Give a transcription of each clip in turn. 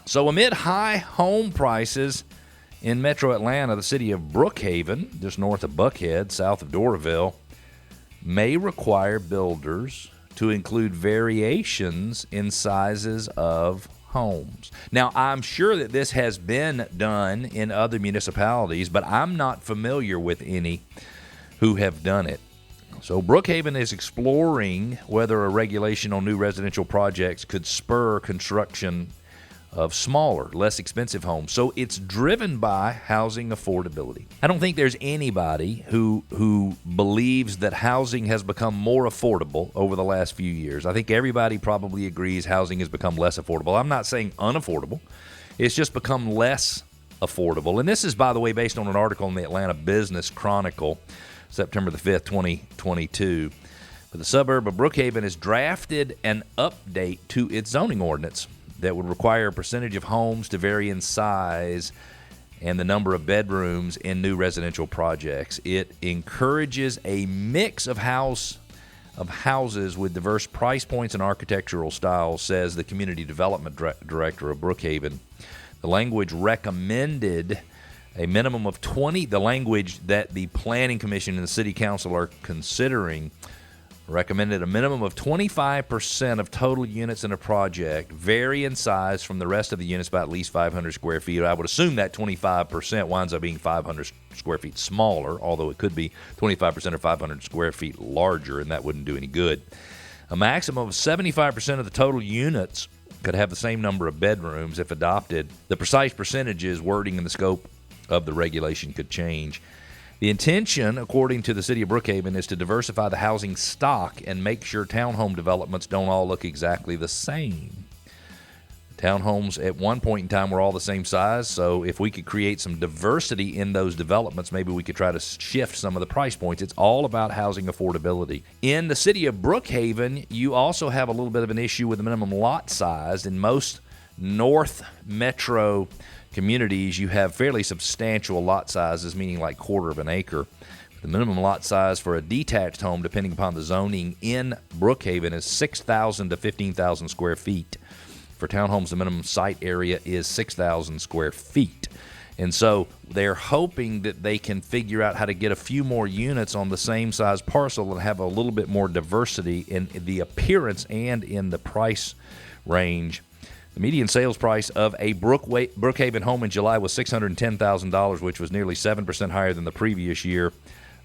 So amid high home prices in metro Atlanta, the city of Brookhaven, just north of Buckhead, south of Doraville, may require builders to include variations in sizes of homes. Now, I'm sure that this has been done in other municipalities, but I'm not familiar with any who have done it. So Brookhaven is exploring whether a regulation on new residential projects could spur construction of smaller, less expensive homes. So it's driven by housing affordability. I don't think there's anybody who believes that housing has become more affordable over the last few years. I think everybody probably agrees housing has become less affordable. I'm not saying unaffordable. It's just become less affordable. And this is, by the way, based on an article in the Atlanta Business Chronicle, September the 5th, 2022. But the suburb of Brookhaven has drafted an update to its zoning ordinance that would require a percentage of homes to vary in size and the number of bedrooms in new residential projects. It encourages a mix of houses with diverse price points and architectural styles, says the community development director of Brookhaven. The language recommended a minimum of 20, the language that the Planning Commission and the City Council are considering recommended a minimum of 25% of total units in a project vary in size from the rest of the units by at least 500 square feet. I would assume that 25% winds up being 500 square feet smaller, although it could be 25% or 500 square feet larger, and that wouldn't do any good. A maximum of 75% of the total units could have the same number of bedrooms if adopted. The precise percentages, wording, and the scope of the regulation could change. The intention, according to the city of Brookhaven, is to diversify the housing stock and make sure townhome developments don't all look exactly the same. Townhomes at one point in time were all the same size, so if we could create some diversity in those developments, maybe we could try to shift some of the price points. It's all about housing affordability. In the city of Brookhaven, you also have a little bit of an issue with the minimum lot size. In most North Metro communities, you have fairly substantial lot sizes, meaning like quarter of an acre. The minimum lot size for a detached home, depending upon the zoning in Brookhaven, is 6,000 to 15,000 square feet. For townhomes, the minimum site area is 6,000 square feet. And so they're hoping that they can figure out how to get a few more units on the same size parcel and have a little bit more diversity in the appearance and in the price range. The median sales price of a Brookhaven home in July was $610,000, which was nearly 7% higher than the previous year.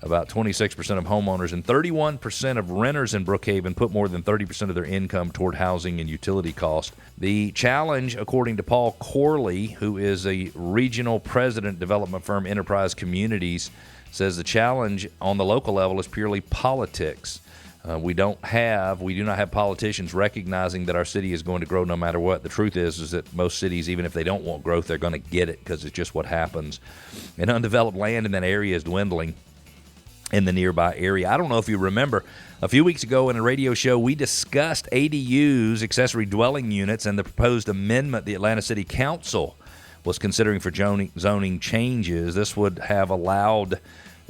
About 26% of homeowners and 31% of renters in Brookhaven put more than 30% of their income toward housing and utility costs. The challenge, according to Paul Corley, who is a regional president, development firm Enterprise Communities, says the challenge on the local level is purely politics. We do not have politicians recognizing that our city is going to grow no matter what. The truth is that most cities, even if they don't want growth, they're going to get it because it's just what happens. And undeveloped land in that area is dwindling in the nearby area. I don't know if you remember, a few weeks ago in a radio show, we discussed ADUs, accessory dwelling units, and the proposed amendment the Atlanta City Council was considering for zoning changes. This would have allowed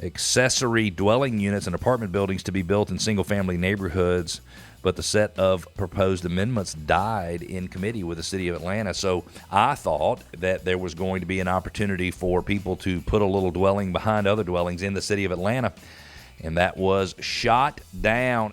accessory dwelling units and apartment buildings to be built in single-family neighborhoods, but the set of proposed amendments died in committee with the city of Atlanta. So I thought that there was going to be an opportunity for people to put a little dwelling behind other dwellings in the city of Atlanta, and that was shot down.